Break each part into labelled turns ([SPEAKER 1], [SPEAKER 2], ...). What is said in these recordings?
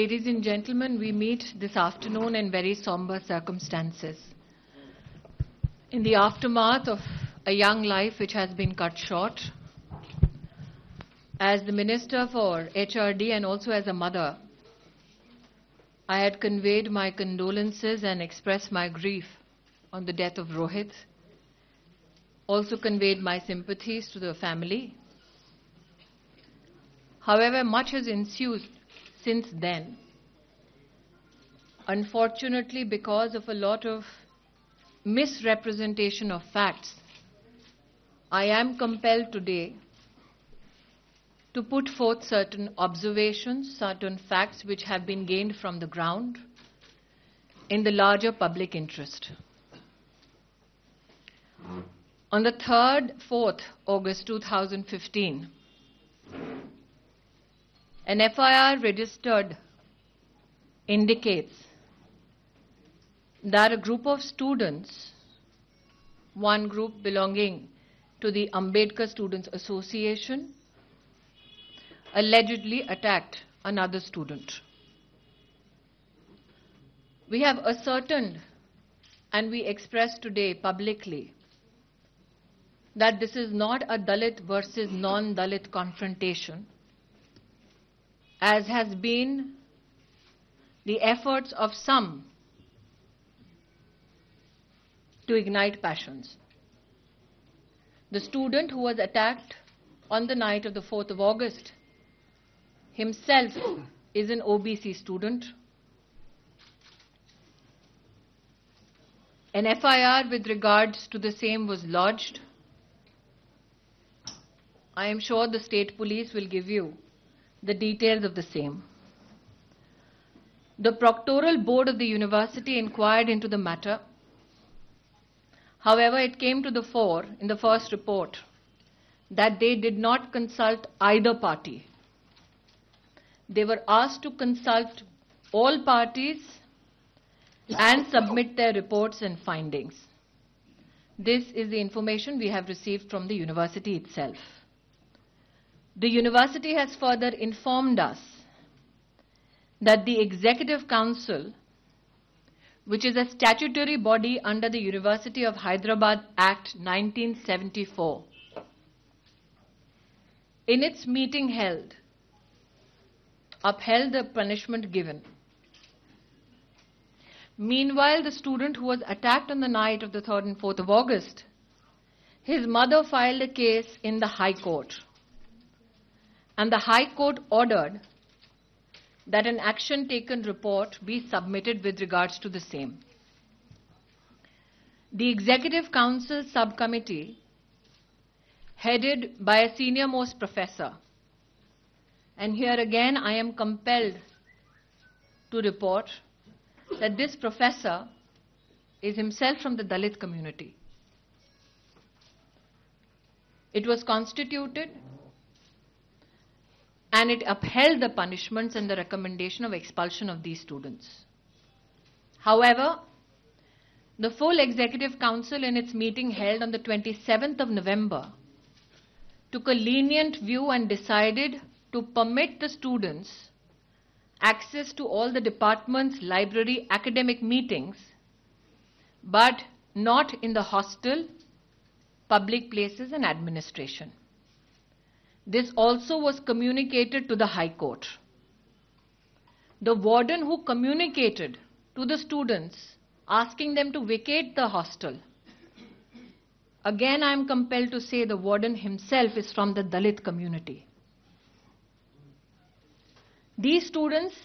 [SPEAKER 1] Ladies and gentlemen, we meet this afternoon in very somber circumstances. In the aftermath of a young life which has been cut short, as the Minister for HRD and also as a mother, I had conveyed my condolences and expressed my grief on the death of Rohit. Also conveyed my sympathies to the family. However, much has ensued since then. Unfortunately, because of a lot of misrepresentation of facts, I am compelled today to put forth certain observations, certain facts which have been gained from the ground in the larger public interest. On the 4th August 2015, an FIR registered indicates that a group of students, one group belonging to the Ambedkar Students Association, allegedly attacked another student. We have ascertained and we express today publicly that this is not a Dalit versus non-Dalit confrontation, as has been the efforts of some to ignite passions. The student who was attacked on the night of the 4th of August himself is an OBC student. An FIR with regards to the same was lodged. I am sure the state police will give you the details of the same. The proctoral board of the university inquired into the matter. However, it came to the fore in the first report that they did not consult either party. They were asked to consult all parties and submit their reports and findings. This is the information we have received from the university itself. The university has further informed us that the Executive Council, which is a statutory body under the University of Hyderabad Act 1974, in its meeting upheld the punishment given. Meanwhile, the student who was attacked on the night of the 3rd and 4th of August, his mother filed a case in the High Court. And the High Court ordered that an action taken report be submitted with regards to the same. The Executive Council subcommittee, headed by a senior-most professor, and here again I am compelled to report that this professor is himself from the Dalit community. It was constituted and it upheld the punishments and the recommendation of expulsion of these students. However, the full Executive Council in its meeting held on the 27th of November took a lenient view and decided to permit the students access to all the department's library academic meetings, but not in the hostel, public places and administration. This also was communicated to the High Court. The warden who communicated to the students asking them to vacate the hostel, again I am compelled to say the warden himself is from the Dalit community. These students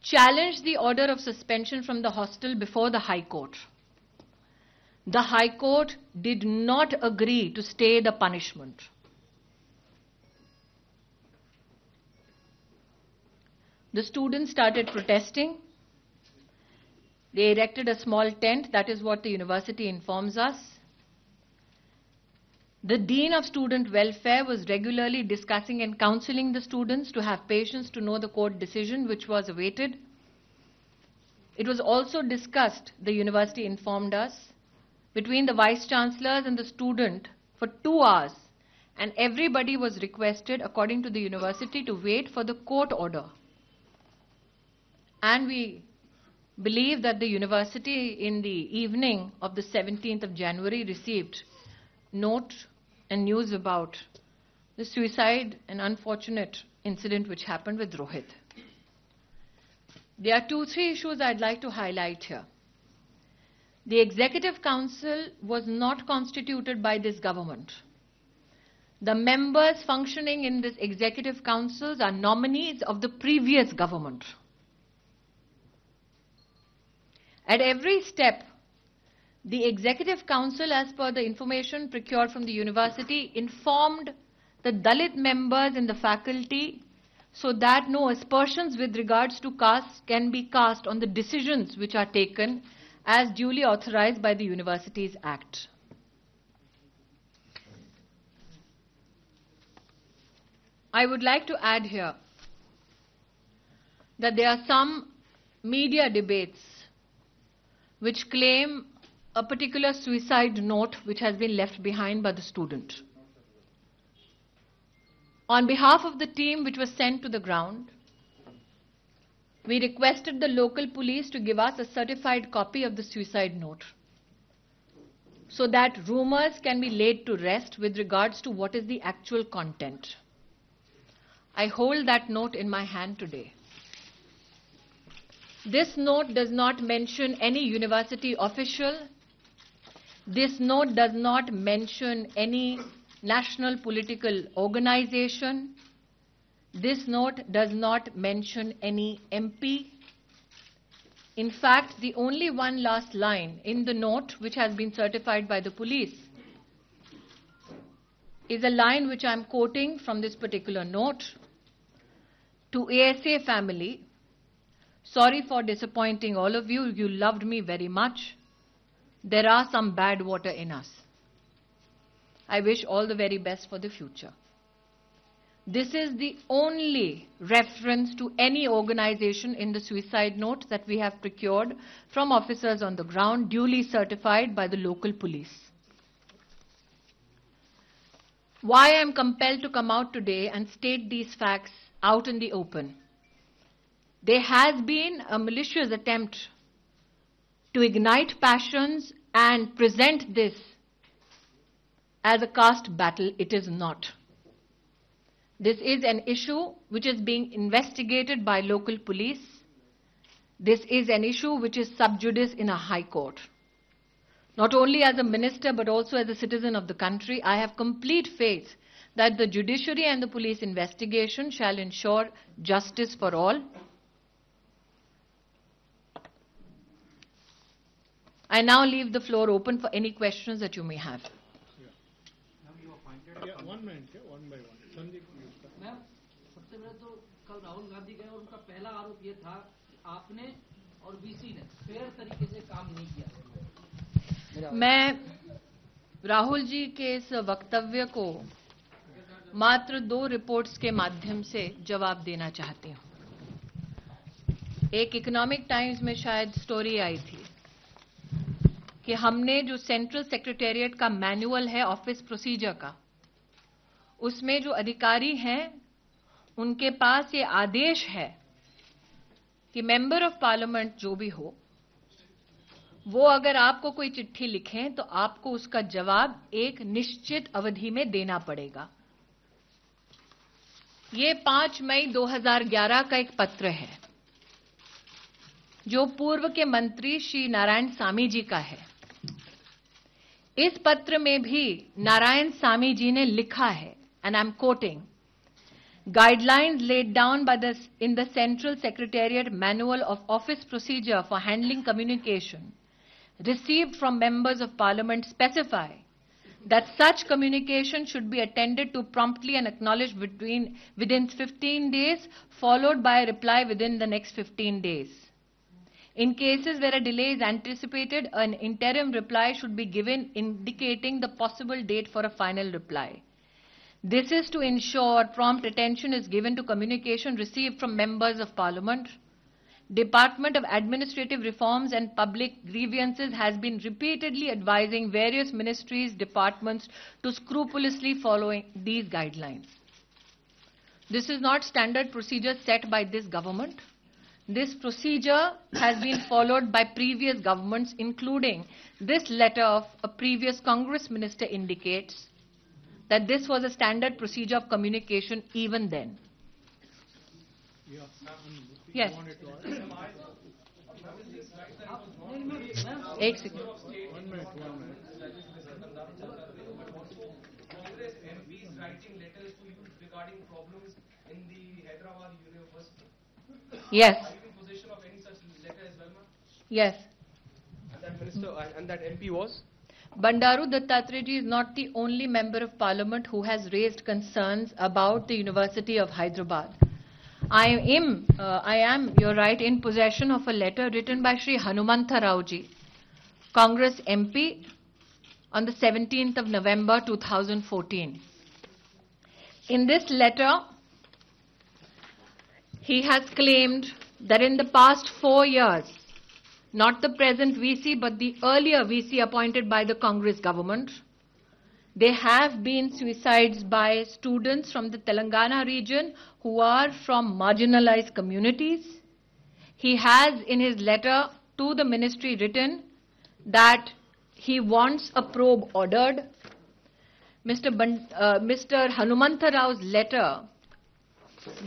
[SPEAKER 1] challenged the order of suspension from the hostel before the High Court. The High Court did not agree to stay the punishment. The students started protesting. They erected a small tent, that is what the university informs us. The Dean of Student Welfare was regularly discussing and counseling the students to have patience to know the court decision which was awaited. It was also discussed, the university informed us, between the Vice Chancellors and the student for 2 hours, and everybody was requested, according to the university, to wait for the court order. And we believe that the university in the evening of the 17th of January received note and news about the suicide and unfortunate incident which happened with Rohit. There are 2-3 issues I'd like to highlight here. The Executive Council was not constituted by this government. The members functioning in this Executive Councils are nominees of the previous government. At every step, the Executive Council, as per the information procured from the university, informed the Dalit members in the faculty so that no aspersions with regards to caste can be cast on the decisions which are taken as duly authorized by the Universities Act. I would like to add here that there are some media debates which claim a particular suicide note which has been left behind by the student. On behalf of the team which was sent to the ground, we requested the local police to give us a certified copy of the suicide note so that rumors can be laid to rest with regards to what is the actual content. I hold that note in my hand today. This note does not mention any university official. This note does not mention any national political organization. This note does not mention any MP. In fact, the only one last line in the note which has been certified by the police is a line which I am quoting from this particular note. To ASA family, sorry for disappointing all of you. You loved me very much. There are some bad water in us. I wish all the very best for the future. This is the only reference to any organization in the suicide note that we have procured from officers on the ground, duly certified by the local police. Why I am compelled to come out today and state these facts out in the open? There has been a malicious attempt to ignite passions and present this as a caste battle. It is not. This is an issue which is being investigated by local police. This is an issue which is sub judice in a high court. Not only as a minister but also as a citizen of the country, I have complete faith that the judiciary and the police investigation shall ensure justice for all. I now leave the floor open for any questions that you may have.
[SPEAKER 2] Yeah, 1 minute, one by one. Sandeep,
[SPEAKER 3] ma'am, सबसे पहले तो कल राहुल गांधी गए और उनका पहला आरोप ये था कि आपने और वीसी ने फेयर तरीके से काम नहीं किया।
[SPEAKER 1] मैं राहुल जी के इस वक्तव्य को मात्र 2 रिपोर्ट्स के माध्यम से जवाब देना चाहती हूं। एक इकोनॉमिक टाइम्स में शायद स्टोरी आई थी कि हमने जो सेंट्रल सेक्रेटेरिएट का मैनुअल है ऑफिस प्रोसीजर का, उसमें जो अधिकारी हैं उनके पास ये आदेश है कि मेंबर ऑफ पार्लियामेंट जो भी हो वो अगर आपको कोई चिट्ठी लिखें तो आपको उसका जवाब एक निश्चित अवधि में देना पड़ेगा। ये 5 मई 2011 का एक पत्र है जो पूर्व के मंत्री श्री नारायण सामी जी का है। इस पत्र में भी नारायण सामी जी ने लिखा है, and I'm quoting, guidelines laid down by in the Central Secretariat Manual of Office Procedure for Handling Communication received from members of Parliament specify that such communication should be attended to promptly and acknowledged within 15 days, followed by a reply within the next 15 days. In cases where a delay is anticipated, an interim reply should be given indicating the possible date for a final reply. This is to ensure prompt attention is given to communication received from members of Parliament. Department of Administrative Reforms and Public Grievances has been repeatedly advising various ministries, departments to scrupulously follow these guidelines. This is not standard procedure set by this government. This procedure has been followed by previous governments, including this letter of a previous Congress minister indicates that this was a standard procedure of communication even then.
[SPEAKER 2] Yeah.
[SPEAKER 1] Yes.
[SPEAKER 2] Wanted to ask.
[SPEAKER 1] एक second.
[SPEAKER 2] 1 minute, 1 minute.
[SPEAKER 4] Congress MPs writing letters to you regarding problems in the Hyderabad University.
[SPEAKER 1] Yes,
[SPEAKER 4] Are you in possession of any such letter as well, ma'am?
[SPEAKER 1] yes.
[SPEAKER 4] And that minister and that MP was?
[SPEAKER 1] Bandaru Dattatreya ji is not the only member of parliament who has raised concerns about the University of Hyderabad. I am, you're right, in possession of a letter written by Shri Hanumantha Rao ji, Congress MP, on the 17th of November 2014. In this letter, he has claimed that in the past 4 years, not the present VC but the earlier VC appointed by the Congress government, there have been suicides by students from the Telangana region who are from marginalized communities. He has in his letter to the ministry written that he wants a probe ordered. Mr. Hanumantha Rao's letter,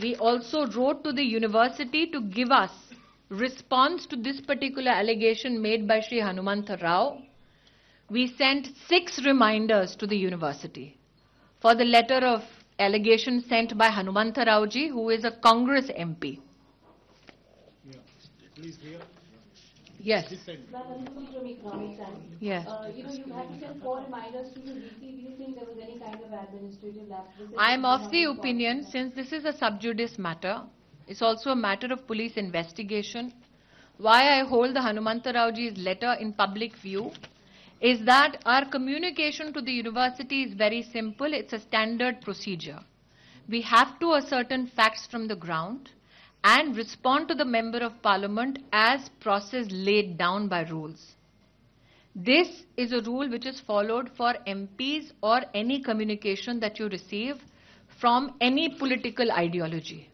[SPEAKER 1] we also wrote to the university to give us response to this particular allegation made by Shri Hanumantha Rao. We sent 6 reminders to the university for the letter of allegation sent by Hanumantha Rao ji, who is a Congress MP.
[SPEAKER 2] Yeah. Please hear.
[SPEAKER 1] Yes.
[SPEAKER 2] This side.
[SPEAKER 5] Well, I'm looking from Economic Times.
[SPEAKER 1] Yes.
[SPEAKER 5] You had to send 4 reminders to the VC. Do you think there was any kind of administrative lapse?
[SPEAKER 1] I am of the opinion, since this is a sub judice matter, it's also a matter of police investigation. Why I hold the Hanumantha Rao ji's letter in public view is that our communication to the university is very simple. It's a standard procedure. We have to ascertain facts from the ground and respond to the member of parliament as process laid down by rules. This is a rule which is followed for MPs or any communication that you receive from any political ideology.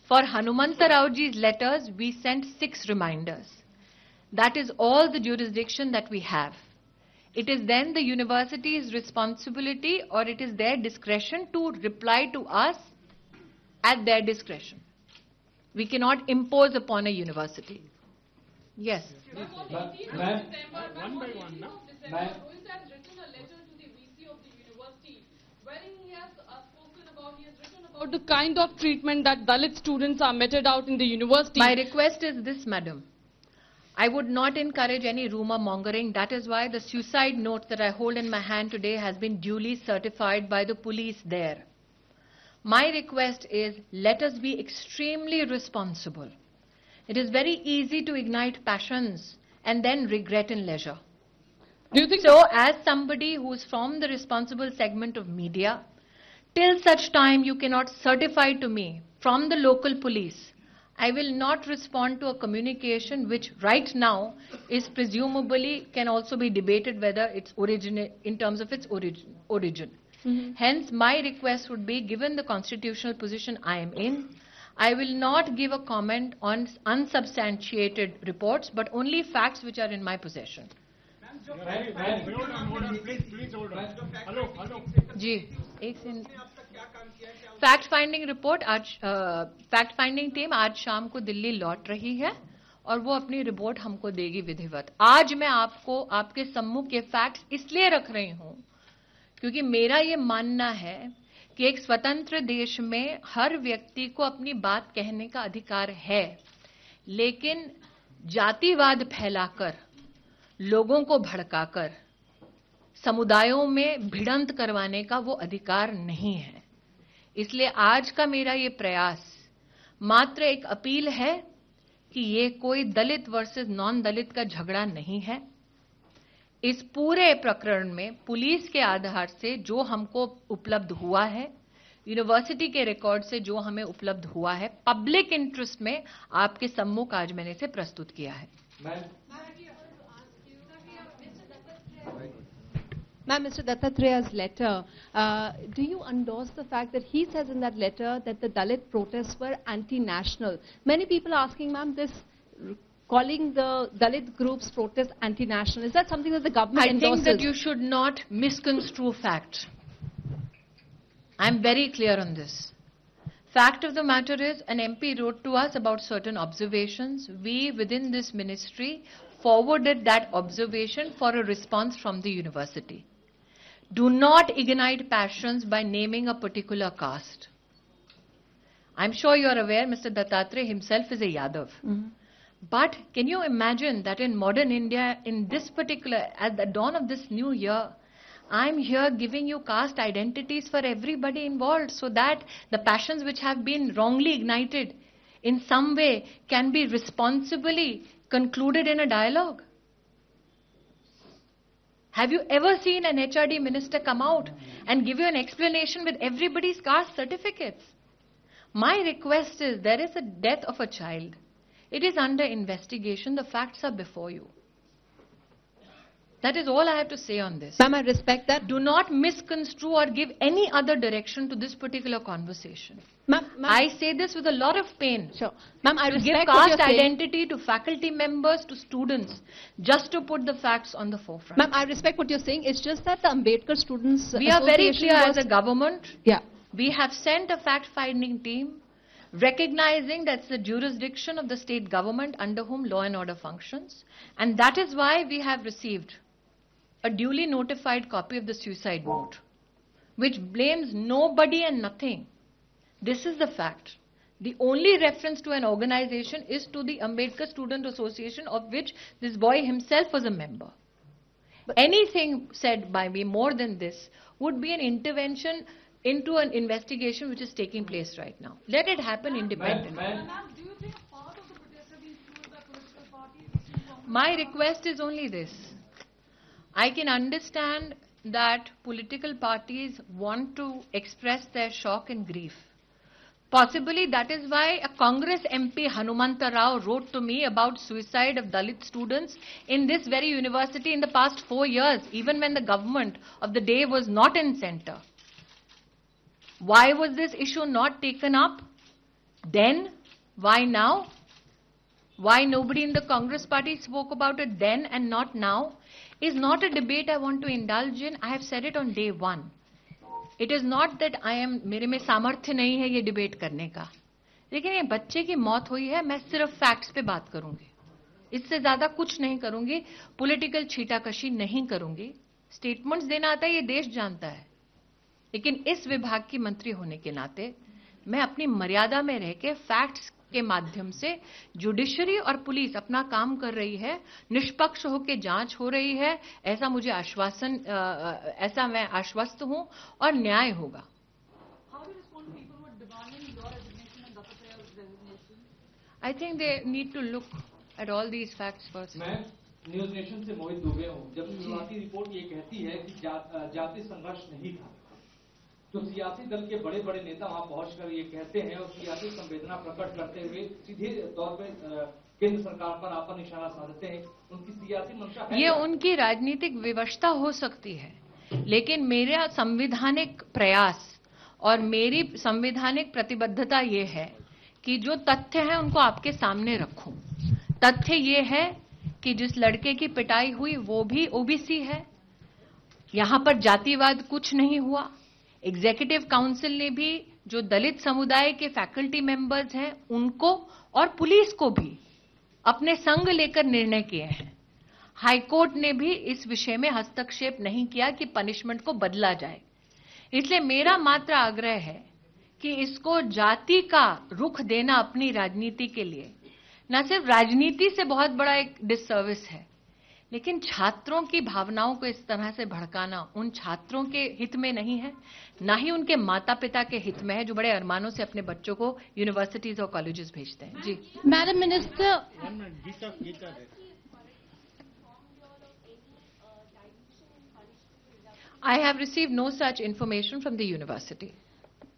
[SPEAKER 1] For Hanumantha Rao ji's letters, we sent 6 reminders. That is all the jurisdiction that we have. It is then the university's responsibility or it is their discretion to reply to us at their discretion. We cannot impose upon a university. Yes.
[SPEAKER 2] One by one, no?
[SPEAKER 6] Rohit has written a letter to the VC of the university wherein he has written about the kind of treatment that Dalit students are meted out in the university.
[SPEAKER 1] My request is this, madam. I would not encourage any rumor mongering. That is why the suicide note that I hold in my hand today has been duly certified by the police there. My request is, let us be extremely responsible. It is very easy to ignite passions and then regret in leisure.
[SPEAKER 6] Do you think
[SPEAKER 1] So, as somebody who is from the responsible segment of media, till such time you cannot certify to me from the local police, I will not respond to a communication which right now is presumably can also be debated whether it's in terms of its origin. Hence, my request would be, given the constitutional position I am in, I will not give a comment on unsubstantiated reports, but only facts which are in my possession.
[SPEAKER 2] Hold on, please hold on. Hello.
[SPEAKER 1] जी, एक second. Fact finding report आज fact finding team आज शाम को दिल्ली लौट रही है और वो अपनी रिपोर्ट हमको देगी विधिवत. आज मैं आपको आपके सम्मुख ये फैक्ट्स इसलिए रख रही हूं क्योंकि मेरा ये मानना है कि एक स्वतंत्र देश में हर व्यक्ति को अपनी बात कहने का अधिकार है, लेकिन जातिवाद फैलाकर, लोगों को भड़काकर, समुदायों में भिड़ंत करवाने का वो अधिकार नहीं है. इसलिए आज का मेरा ये प्रयास मात्र एक अपील है कि ये कोई दलित वर्सेस नॉन दलित का झगड़ा नहीं है. इस पूरे प्रकरण में पुलिस के आधार से जो हमको उपलब्ध हुआ है, यूनिवर्सिटी के रिकॉर्ड से जो हमें उपलब्ध हुआ है, पब्लिक इंटरेस्ट में आपके सम्मुख आज मैंने इसे प्रस्तुत किया है.
[SPEAKER 7] Ma'am, Mr. Dattatreya's letter, do you endorse the fact that he says in that letter that the Dalit protests were anti-national? Many people are asking, ma'am, calling the Dalit groups protests anti-national. Is that something that the government
[SPEAKER 1] I
[SPEAKER 7] endorses?
[SPEAKER 1] think that you should not misconstrue fact. I'm very clear on this. Fact of the matter is, an MP wrote to us about certain observations. We, within this ministry, forwarded that observation for a response from the university. Do not ignite passions by naming a particular caste. I'm sure you're aware Mr. Dattatreya himself is a Yadav. But can you imagine that in modern India, in this particular, at the dawn of this new year, I'm here giving you caste identities for everybody involved so that the passions which have been wrongly ignited in some way can be responsibly concluded in a dialogue. Have you ever seen an HRD minister come out and give you an explanation with everybody's caste certificates? My request is, there is a death of a child. It is under investigation. The facts are before you. That is all I have to say on this.
[SPEAKER 7] Ma'am, I respect that.
[SPEAKER 1] Do not misconstrue or give any other direction to this particular conversation.
[SPEAKER 7] Ma'am,
[SPEAKER 1] I say this with a lot of pain.
[SPEAKER 7] sure. Ma'am, I
[SPEAKER 1] To give
[SPEAKER 7] respect what
[SPEAKER 1] caste
[SPEAKER 7] you're saying.
[SPEAKER 1] identity to faculty members, to students, just to put the facts on the forefront.
[SPEAKER 7] Ma'am, I respect what you're saying. It's just that the Ambedkar Students
[SPEAKER 1] We are very
[SPEAKER 7] Association
[SPEAKER 1] clear as
[SPEAKER 7] was-
[SPEAKER 1] a government.
[SPEAKER 7] Yeah.
[SPEAKER 1] We have sent a fact-finding team recognizing that's the jurisdiction of the state government under whom law and order functions. And that is why we have received a duly notified copy of the suicide note, which blames nobody and nothing. This is the fact. The only reference to an organization is to the Ambedkar Student Association, of which this boy himself was a member. Anything said by me more than this would be an intervention into an investigation which is taking place right now. Let it happen independently.
[SPEAKER 6] Ma'am, do you think part of the protest have been fueled by political parties?
[SPEAKER 1] My request is only this. I can understand that political parties want to express their shock and grief. Possibly that is why a Congress MP Hanumanta Rao wrote to me about suicide of Dalit students in this very university in the past 4 years, even when the government of the day was not in center. Why was this issue not taken up then? Why now? Why nobody in the Congress party spoke about it then and not now is not a debate I want to indulge in. I have said it on day one. It is not that मेरे में सामर्थ्य नहीं है ये debate करने का. लेकिन ये बच्चे की मौत हुई है, मैं सिर्फ फैक्ट्स पे बात करूंगी. इससे ज्यादा कुछ नहीं करूंगी. पॉलिटिकल छीटाकशी नहीं करूंगी. स्टेटमेंट्स देना आता है, ये देश जानता है. लेकिन इस विभाग की मंत्री होने के नाते मैं अपनी मर्यादा में रह के फैक्ट्स के माध्यम से जुडिशरी और पुलिस अपना काम कर रही है, निष्पक्ष होकर जांच हो रही है, ऐसा मुझे आश्वासन, ऐसा मैं आश्वस्त हूं और न्याय होगा.
[SPEAKER 6] How do you respond to people who are demanding your resignation and Dattatreya's resignation?
[SPEAKER 1] I think they need to look at all these facts first.
[SPEAKER 3] मैं न्यूज नेशन से मोहित दुबे हूँ. जब शुरुआती रिपोर्ट ये कहती है कि जाति संघर्ष नहीं था, तो सियासी दल के बड़े बड़े नेता वहां पहुंचकर ये कहते हैं और सियासी संवेदना प्रकट करते हुए सीधे तौर पर केंद्र सरकार पर आपका निशाना साधते हैं. उनकी सियासी मंशा है.
[SPEAKER 1] ये उनकी राजनीतिक विवशता हो सकती है, लेकिन मेरा संवैधानिक प्रयास और मेरी संवैधानिक प्रतिबद्धता ये है कि जो तथ्य है उनको आपके सामने रखूं. तथ्य ये है कि जिस लड़के की पिटाई हुई वो भी ओबीसी है. यहां पर जातिवाद कुछ नहीं हुआ. एग्जीक्यूटिव काउंसिल ने भी जो दलित समुदाय के फैकल्टी मेंबर्स हैं उनको और पुलिस को भी अपने संग लेकर निर्णय किए हैं. हाईकोर्ट ने भी इस विषय में हस्तक्षेप नहीं किया कि पनिशमेंट को बदला जाए. इसलिए मेरा मात्र आग्रह है कि इसको जाति का रुख देना अपनी राजनीति के लिए न सिर्फ राजनीति से बहुत बड़ा एक डिससर्विस है, लेकिन छात्रों की भावनाओं को इस तरह से भड़काना उन छात्रों के हित में नहीं है, ना ही उनके माता पिता के हित में है जो बड़े अरमानों से अपने बच्चों को यूनिवर्सिटीज और कॉलेजेस भेजते हैं. जी.
[SPEAKER 7] Madam Minister,
[SPEAKER 2] 1 minute, Geeta.
[SPEAKER 1] I have received no such information from the university.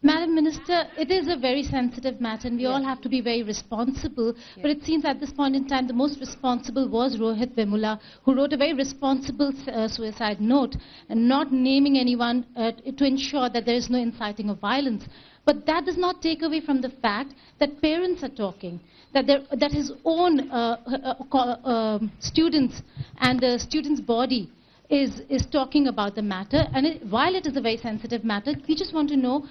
[SPEAKER 8] Madam Minister, it is a very sensitive matter and we all have to be very responsible. But it seems at this point in time the most responsible was Rohit Vemula, who wrote a very responsible suicide note and not naming anyone to ensure that there is no inciting of violence. But that does not take away from the fact that parents are talking, that his own students and the students' body is talking about the matter. And while it is a very sensitive matter, we just want to know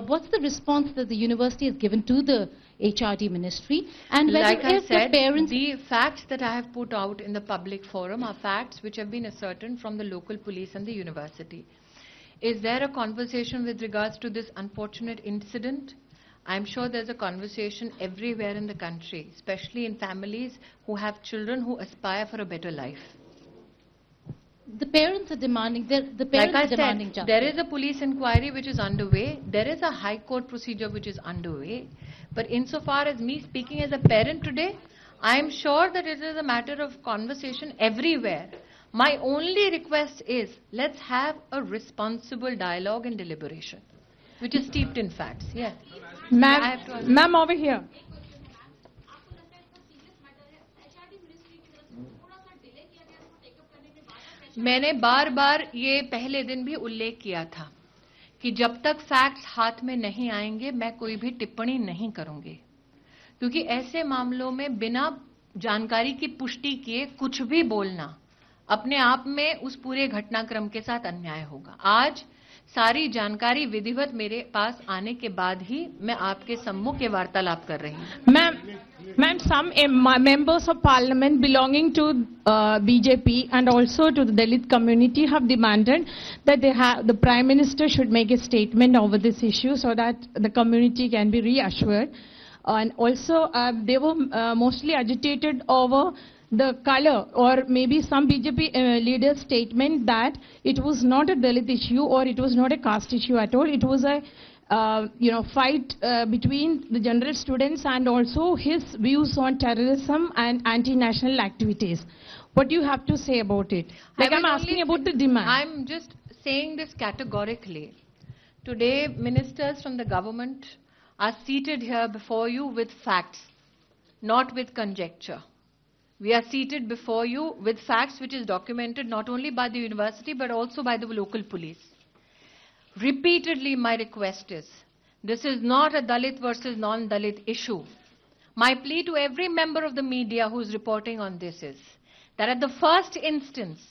[SPEAKER 8] what's the response that the university has given to the HRD ministry, and whether
[SPEAKER 1] Like I
[SPEAKER 8] if
[SPEAKER 1] said,
[SPEAKER 8] the parents...
[SPEAKER 1] the facts that I have put out in the public forum are facts which have been ascertained from the local police and the university. Is there a conversation with regards to this unfortunate incident? I'm sure there's a conversation everywhere in the country, especially in families who have children who aspire for a better life.
[SPEAKER 8] The parents are demanding, the
[SPEAKER 1] Like
[SPEAKER 8] parents
[SPEAKER 1] I
[SPEAKER 8] are demanding
[SPEAKER 1] said,
[SPEAKER 8] justice.
[SPEAKER 1] there is a police inquiry which is underway. There is a high court procedure which is underway. But insofar as me speaking as a parent today, I am sure that it is a matter of conversation everywhere. My only request is, let's have a responsible dialogue and deliberation, which is steeped in facts. Yes. I have to answer.
[SPEAKER 6] Ma'am, over here.
[SPEAKER 1] मैंने बार बार ये पहले दिन भी उल्लेख किया था कि जब तक फैक्ट्स हाथ में नहीं आएंगे मैं कोई भी टिप्पणी नहीं करूंगी, क्योंकि ऐसे मामलों में बिना जानकारी की पुष्टि किए कुछ भी बोलना अपने आप में उस पूरे घटनाक्रम के साथ अन्याय होगा। आज सारी जानकारी विधिवत मेरे पास आने के बाद ही मैं आपके सम्मुख ये वार्तालाप कर रही हूँ।
[SPEAKER 6] Ma'am, some members of parliament belonging to BJP and also to the Dalit community have demanded that the Prime Minister should make a statement over this issue so that the community can be reassured. And also, they were mostly agitated over the color, or maybe some BJP leaders' statement that it was not a Dalit issue or it was not a caste issue at all. It was a fight between the general students and also his views on terrorism and anti-national activities. What do you have to say about it? Like I'm asking about the demand.
[SPEAKER 1] I'm just saying this categorically. Today, ministers from the government are seated here before you with facts, not with conjecture. We are seated before you with facts which is documented not only by the university but also by the local police. Repeatedly, my request is, this is not a Dalit versus non-Dalit issue. My plea to every member of the media who is reporting on this is that at the first instance,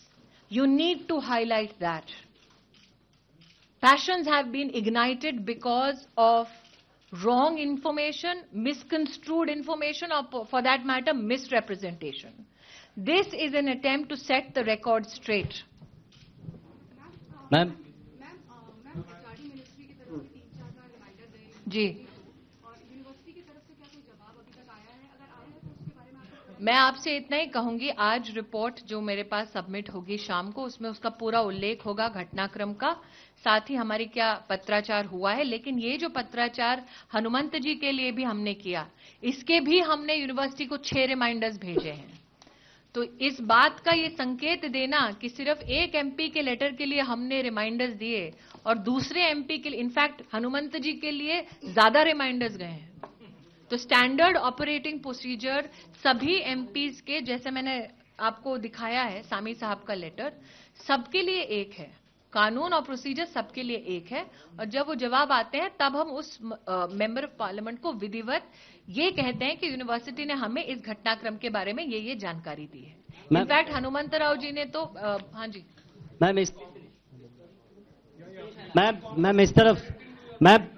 [SPEAKER 1] you need to highlight that passions have been ignited because of wrong information, misconstrued information, or for that matter, misrepresentation. This is an attempt to set the record straight.
[SPEAKER 9] Ma'am.
[SPEAKER 1] जी, मैं आपसे इतना ही कहूंगी, आज report जो मेरे पास submit होगी शाम को, उसमें उसका पूरा उल्लेख होगा घटनाक्रम का, साथ ही हमारी क्या पत्राचार हुआ है। लेकिन ये जो पत्राचार हनुमंत जी के लिए भी हमने किया, इसके भी हमने यूनिवर्सिटी को 6 रिमाइंडर्स भेजे हैं। तो इस बात का ये संकेत देना कि सिर्फ एक एमपी के लेटर के लिए हमने रिमाइंडर्स दिए और दूसरे एमपी के लिए, इनफैक्ट हनुमंत जी के लिए ज्यादा रिमाइंडर्स गए हैं। तो स्टैंडर्ड ऑपरेटिंग प्रोसीजर सभी एमपीज के, जैसे मैंने आपको दिखाया है सामी साहब का लेटर, सबके लिए एक है। कानून और प्रोसीजर सबके लिए एक है, और जब वो जवाब आते हैं तब हम उस मेंबर ऑफ पार्लियामेंट को विधिवत ये कहते हैं कि यूनिवर्सिटी ने हमें इस घटनाक्रम के बारे में ये जानकारी दी है। इनफैक्ट हनुमंत राव जी ने तो हाँ जी
[SPEAKER 9] मैम इस तरफ ma'am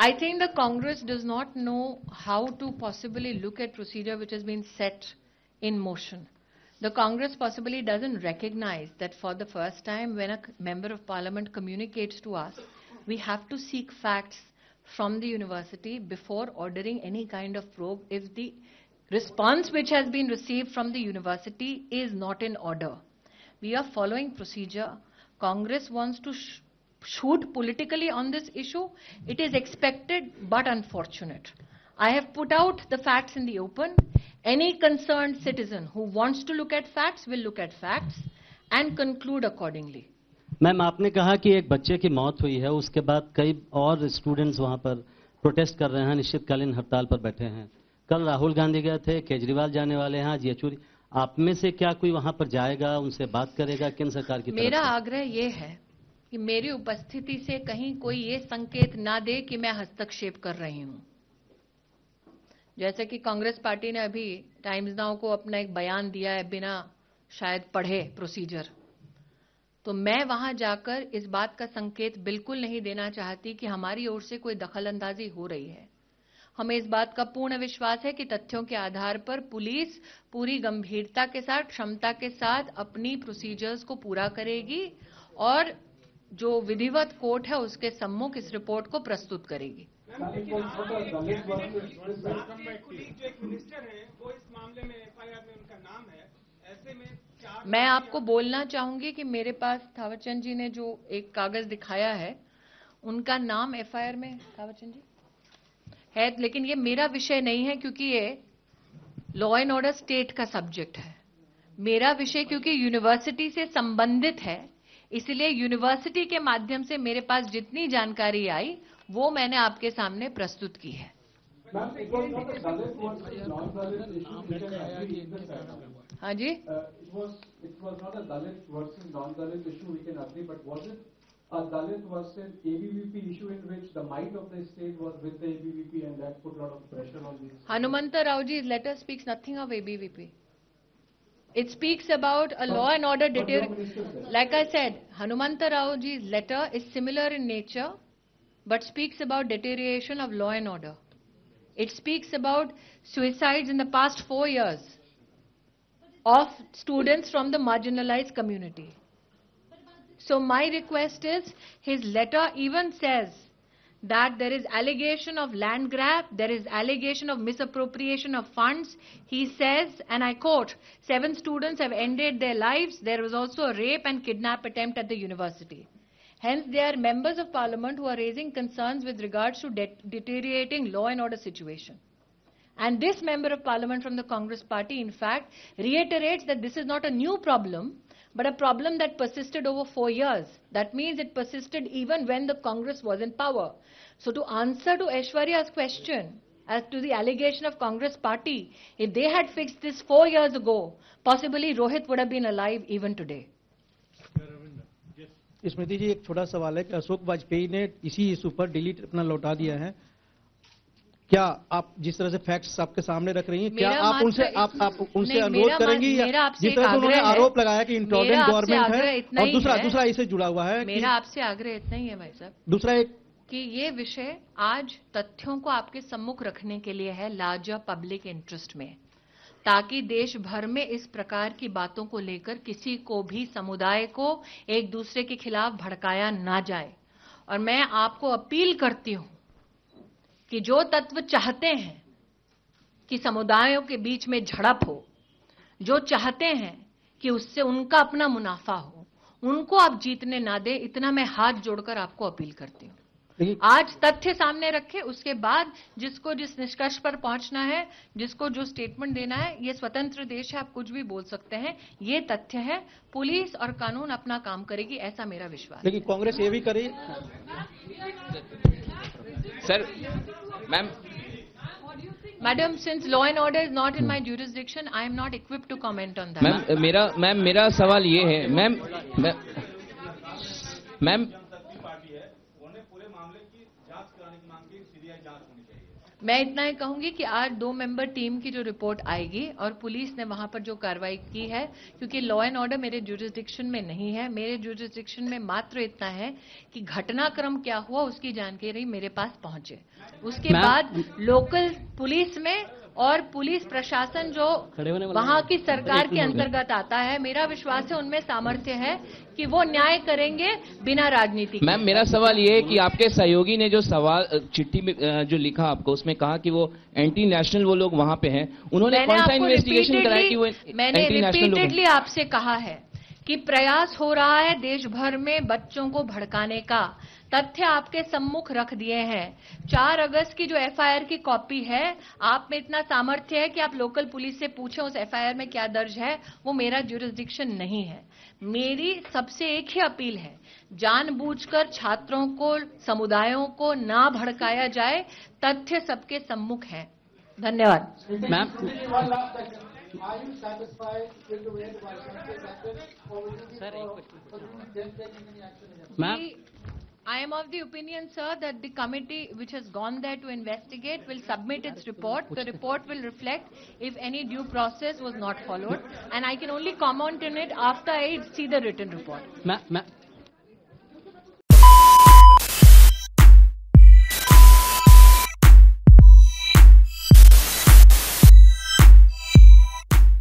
[SPEAKER 1] I think the Congress does not know how to possibly look at procedure which has been set in motion. The Congress possibly doesn't recognize that for the first time when a member of parliament communicates to us, we have to seek facts from the university before ordering any kind of probe if the response which has been received from the university is not in order. We are following procedure. Congress wants to shoot politically on this issue. It is expected but unfortunate. I have put out the facts in the open. Any concerned citizen who wants to look at facts will look at facts and conclude accordingly.
[SPEAKER 9] Ma'am, आपने कहा कि एक बच्चे की मौत हुई है, उसके बाद कई और स्टूडेंट्स वहां पर प्रोटेस्ट कर रहे हैं, निश्चितकालीन हड़ताल पर बैठे हैं. कल राहुल गांधी गए थे, केजरीवाल जाने वाले हैं, आज येचुरी. आप में से क्या कोई वहां पर जाएगा, उनसे बात करेगा, केंद्र सरकार की तरफ से?
[SPEAKER 1] मेरा आग्रह ये है कि मेरी उपस्थिति से कहीं कोई ये संकेत ना दे कि मैं हस्तक्षेप कर रही हूं. जैसे कि कांग्रेस पार्टी ने अभी टाइम्स नाउ को अपना एक बयान दिया है बिना शायद पढ़े प्रोसीजर, तो मैं वहां जाकर इस बात का संकेत बिल्कुल नहीं देना चाहती कि हमारी ओर से कोई दखलंदाजी हो रही है. हमें इस बात का पूर्ण विश्वास है कि तथ्यों के आधार पर पुलिस पूरी गंभीरता के साथ, क्षमता के साथ अपनी प्रोसीजर्स को पूरा करेगी और जो विधिवत कोर्ट है उसके सम्मुख इस रिपोर्ट को प्रस्तुत करेगी. मैं आपको बोलना चाहूंगी कि मेरे पास थावरचंद जी ने जो एक कागज दिखाया है, उनका नाम एफआईआर में थावरचंद जी है, लेकिन ये मेरा विषय नहीं है क्योंकि ये लॉ एंड ऑर्डर स्टेट का सब्जेक्ट है. मेरा विषय क्योंकि यूनिवर्सिटी से संबंधित है, इसलिए यूनिवर्सिटी के माध्यम से मेरे पास जितनी जानकारी आई वो मैंने आपके सामने प्रस्तुत की है. हाँ जी,
[SPEAKER 10] it was not a Dalit versus non-Dalit issue, we can agree, but was it a Dalit versus ABVP issue in which the might of the state was with the ABVP and that put a lot of pressure on these?
[SPEAKER 1] Hanumanta Raoji's letter speaks nothing of ABVP. It speaks about a law and order deterioration. Like I said, Hanumanta Raoji's letter is similar in nature, but speaks about deterioration of law and order. It speaks about suicides in the past 4 years of students from the marginalized community. So my request is, his letter even says that there is allegation of land grab, there is allegation of misappropriation of funds. He says, and I quote, 7 students have ended their lives. There was also a rape and kidnap attempt at the university. Hence, they are members of parliament who are raising concerns with regards to deteriorating law and order situation. And this member of parliament from the Congress party, in fact, reiterates that this is not a new problem, but a problem that persisted over 4 years. That means it persisted even when the Congress was in power. So to answer to Aishwarya's question as to the allegation of Congress party, if they had fixed this 4 years ago, possibly Rohit would have been alive even today.
[SPEAKER 11] स्मृति जी, एक छोटा सवाल है कि अशोक वाजपेयी ने इसी issue पर delete अपना लौटा दिया है. क्या आप जिस तरह से फैक्ट्स आपके सामने रख रही हैं, क्या आप उनसे अनुरोध करेंगी, या जिस तरह से उन्होंने आरोप लगाया कि इंटॉलरेंट गवर्नमेंट है, और दूसरा इससे जुड़ा हुआ है,
[SPEAKER 1] मेरा आपसे आग्रह इतना ही है भाई साहब,
[SPEAKER 11] दूसरा एक
[SPEAKER 1] कि ये विषय आज तथ्यों को आपके सम्मुख रखने के लिए है लार्जर पब्लिक इंटरेस्ट में, ताकि देश भर में इस प्रकार की बातों को लेकर किसी को भी, समुदाय को एक दूसरे के खिलाफ भड़काया ना जाए. और मैं आपको अपील करती हूं कि जो तत्व चाहते हैं कि समुदायों के बीच में झड़प हो, जो चाहते हैं कि उससे उनका अपना मुनाफा हो, उनको आप जीतने ना दें, इतना मैं हाथ जोड़कर आपको अपील करती हूं. आज तथ्य सामने रखे, उसके बाद जिसको जिस निष्कर्ष पर पहुंचना है, जिसको जो स्टेटमेंट देना है, ये स्वतंत्र देश है, आप कुछ भी बोल सकते हैं. ये तथ्य है, पुलिस और कानून अपना काम करेगी, ऐसा मेरा विश्वास.
[SPEAKER 11] लेकिन कांग्रेस ये भी करे.
[SPEAKER 12] Sir,
[SPEAKER 1] Madam, since law and order is not in my jurisdiction, I am not equipped to comment on that.
[SPEAKER 12] मेरा सवाल ये है, मैम
[SPEAKER 1] मैं इतना ही कहूंगी कि आज 2 मेंबर टीम की जो रिपोर्ट आएगी और पुलिस ने वहां पर जो कार्रवाई की है, क्योंकि लॉ एंड ऑर्डर मेरे जुरिस्डिक्शन में नहीं है, मेरे जुरिस्डिक्शन में मात्र इतना है कि घटनाक्रम क्या हुआ उसकी जानकारी मेरे पास पहुंचे. उसके बाद लोकल पुलिस में और पुलिस प्रशासन जो वहां की सरकार के अंतर्गत आता है, मेरा विश्वास है उनमें सामर्थ्य है कि वो न्याय करेंगे बिना राजनीति.
[SPEAKER 12] मैम, मेरा सवाल ये है कि आपके सहयोगी ने जो सवाल चिट्ठी में जो लिखा आपको, उसमें कहा कि वो एंटी नेशनल वो लोग वहां पे हैं, उन्होंने कौन सा इन्वेस्टिगेशन कराया कि वो
[SPEAKER 1] मैंने रिपीटेडली आपसे कहा है कि प्रयास हो रहा है देश भर में बच्चों को भड़काने का। तथ्य आपके सम्मुख रख दिए हैं। 4 अगस्त की जो एफआईआर की कॉपी है, आप में इतना सामर्थ्य है कि आप लोकल पुलिस से पूछें उस एफआईआर में क्या दर्ज है, वो मेरा ज्यूरिसडिक्शन नहीं है। मेरी सबसे एक ही अपील है, जानबूझकर छात्रों को, समुदायों को ना भड़काया जाए। तथ्य सबके सम्मुख है। धन्यवाद।
[SPEAKER 9] Ma'am,
[SPEAKER 13] Are you satisfied with the way the Vice Chancellor acted, or would you be then taking any action?
[SPEAKER 9] Ma'am,
[SPEAKER 1] I am of the opinion, sir, that the committee which has gone there to investigate will submit its report. The report will reflect if any due process was not followed, and I can only comment on it after I see the written report.
[SPEAKER 9] ma'am,